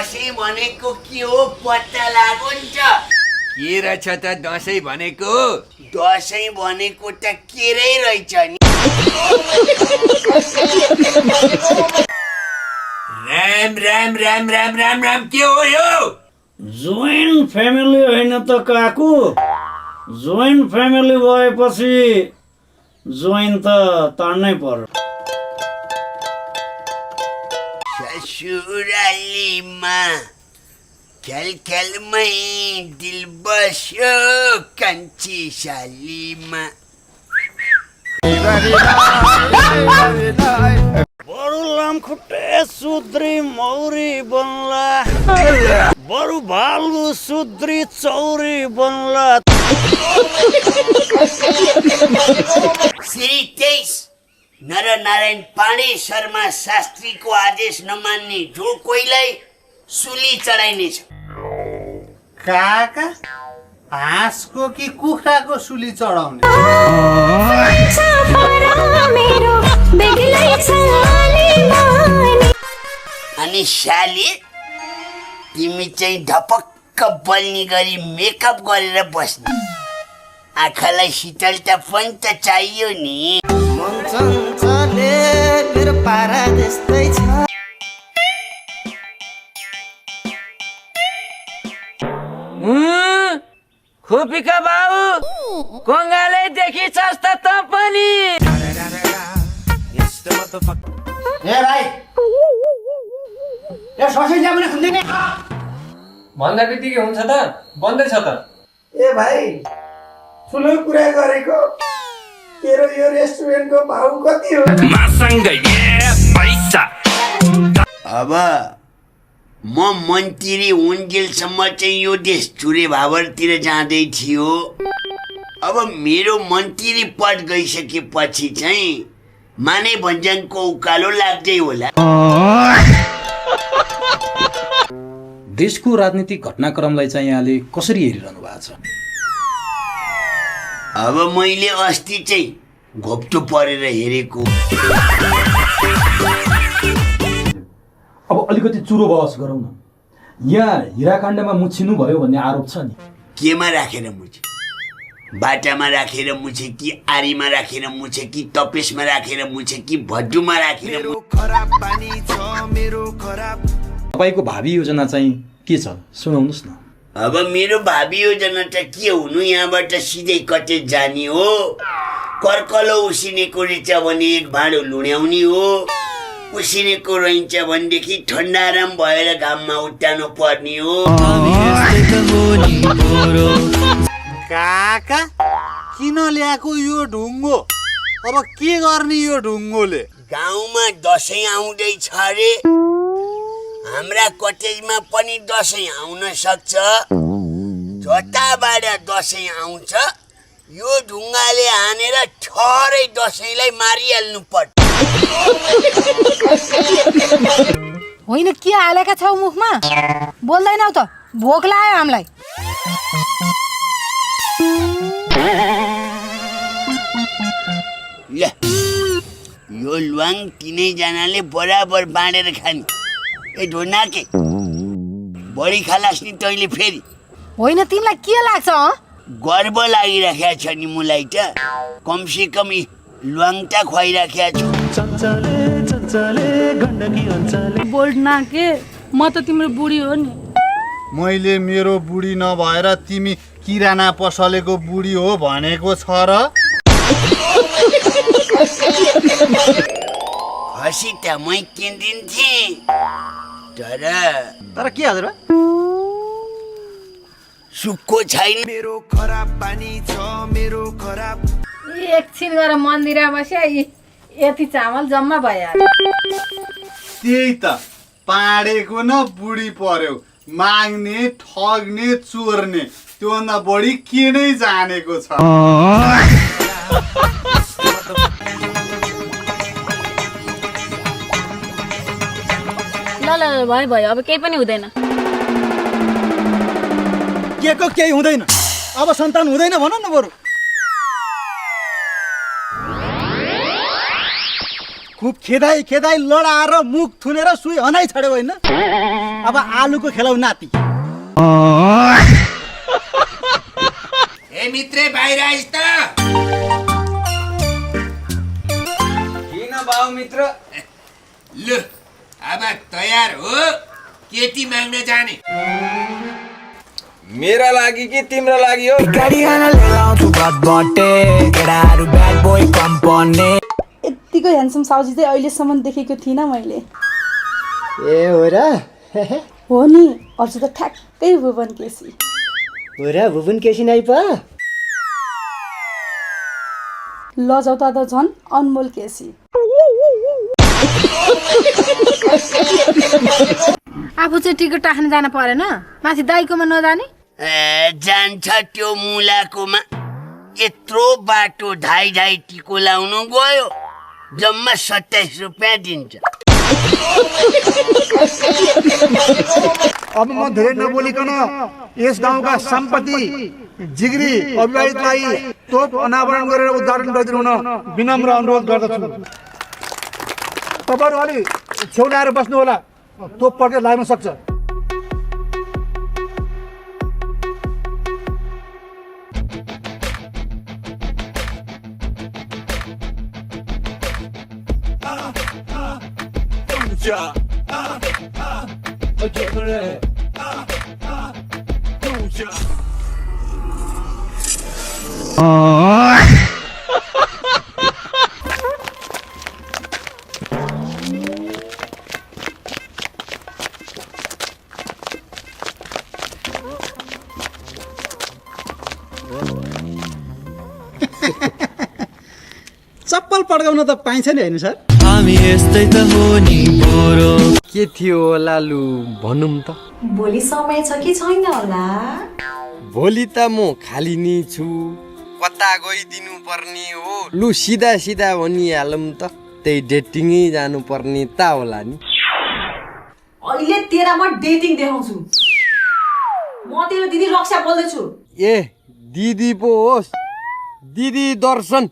दसैँ भनेको के हो पत्ता लाग्यो नि त। के रहेछ त दसैँ भनेको? दसैँ भनेको त केरै रहेछ नि। राम राम राम राम राम राम के हो यो? जोइन्ट फ्यामिली होइन त काकु। जोइन्ट फ्यामिली भएपछि जोइन्ट त तर्नै पर्यो। ससुरालीमा खेल खेलमै दिल बस्यो कान्छी सालीमा। बरु लामखुट्टे सुद्री मौरी बन्ला, बरु भालु सुद्री चौरी बन्ला। श्री 23 नरनारायण पाण्डे शर्मा शास्त्रीको आदेश नमान्ने जो कोहीलाई सुली चढाइनेछ। काका हाँसको कि कुखुराको सुली चढाउने? अनि साली तिमी चाहिँ ढपक्क बल्ने गरी मेकअप गरेर बस्ने। आँखालाई शीतलता पनि त चाहियो नि। मन चञ्चले मेरो पारा जस्तै छ। खोपीका बाबु कङ्गालै देखिछस् त पनि। ए भाइ ए ससै जा भने खुल्दैन। भन्दा बित्तिकै हुन्छ त बन्दैछ त। ए भाइ ठुलो कुरा गरेको। तेरो यो रेस्टुरेन्टको भाउ कति हो? अब म मन्त्री हुन्जेलसम्म चाहिँ यो देश चुरे भावरतिर जाँदै थियो। अब मेरो मन्त्री पद गइसकेपछि चाहिँ माने भन्ज्याङको उकालो लाग्दै होला। देशको राजनीतिक घटनाक्रमलाई चाहिँ यहाँले कसरी हेरिरहनु भएको छ? अब मैले अस्ति चाहिँ घोप्टो परेर हेरेको। अब अलिकति चुरो बहस गरौँ न। यहाँ हिराकाण्डमा मुछिनु भयो भन्ने आरोप छ नि। केमा राखेर मुछे? बाटामा राखेर मुछे कि आरीमा राखेर मुछे कि तपेसमा राखेर मुछे कि भड्डुमा राखेर? तपाईँको भावी योजना चाहिँ के छ सुनाउनुहोस् न। अब मेरो भावी योजना त के हुनु, यहाँबाट सिधै कतै जाने हो। कर्कलो उसिनेको रहेछ भने एक भाँडो लुण्याउने हो। उसिनेको रहन्छ भनेदेखि ठन्डाराम भएर घाममा उठाउनु पर्ने हो। काका किन ल्याएको यो ढुङ्गो? अब के गर्ने यो ढुङ्गोले? गाउँमा दसैँ आउँदैछ अरे। हाम्रा कटेजमा पनि दसैँ आउन सक्छ। जताबाट दसैँ आउँछ यो ढुङ्गाले हानेर ठहरै दसैँलाई मारिहाल्नु पर्छ। होइन के हालेका छौ मुखमा? बोल्दैनौ त? भोक लाग्यो हामीलाई। ल यो ल्वाङ तिनैजनाले बराबर बाँडेर खाने। ए ढोनाके बढी खालास् नि तैँले फेरि। होइन तिमीलाई के लाग्छ? गर्व लागिराखेको छ नि मलाई त। कमसे कम ल्वाङ त खुवाइराखेको छु। बोल्ड नाके म त तिम्रो बुढी हो नि। मैले मेरो बुढी नभएर तिमी किराना पसलेको बुढी हो भनेको छ र? हसी त मै किनिदिन्थे तर के हजुर सुक्को छैन। मेरो खराब पानी छ मेरो खराब। एकछिन गएर मन्दिरमा बस्या यति चामल जम्मा भयो। त्यही त पाडेको न बुढी पर्यो। माग्ने ठग्ने चोर्ने त्योभन्दा बढी के नै जानेको छ। ल ल भयो भयो अब केही पनि हुँदैन। के को केही हुँदैन। अब सन्तान हुँदैन भन न बरु। खुब खेदाई खेदाई लडाएर मुख थुनेर सुई हनाइ छाड्यो होइन अब आलुको खेलाउ नाति ए मित्रे बाहिर आइस त किन बाउ मित्र लु अब तयार हो केटी माग्न जाने मेरा लागि कि तिम्रो लागि हो यत्तिको ह्यान्डसम साउजी चाहिँ अहिलेसम्म देखेको थिइनँ मैले ए हो र हो नि हजुर त ठ्याक्कै भुवन केसी हो र भुवन केसी नाइ पा लजाउता त झन् अनमोल केसी आफू चाहिँ टिकट राख्न जान परेन माथि दाइकोमा नजाने जान्छ त्यो मुलाकोमा यत्रो बाटो ढाई ढाई टिको लाउनु गयो जम्मा 27 रुपियाँ दिन्छ अब म धेरै नबोलिकन यस गाउँका सम्पत्ति जिग्री अविवाहितलाई तोप अनावरण गरेर उद्घाटन गरिदिनु हुन विनम्र अनुरोध गर्दछु तपाईँहरू अलि छेउ ल्याएर बस्नु होला तोप पड्केर लाग्न सक्छ चप्पल पड्काउन त पाइन्छ नि होइन सर हामी यस्तै त हो नि बोरो के थियो होला लु भनौँ त भोलि समय छ कि छैन होला भोलि त म खाली नै छु कता गइदिनु पर्ने हो लु सिधा सिधा भनिहालौँ त त्यही डेटिङै जानु पर्ने त होला नि अहिले तेरामा डेटिङ देखाउँछु म तेरो दिदी रक्षा बोल्दैछु ए दिदी पो होस् दिदी दर्शन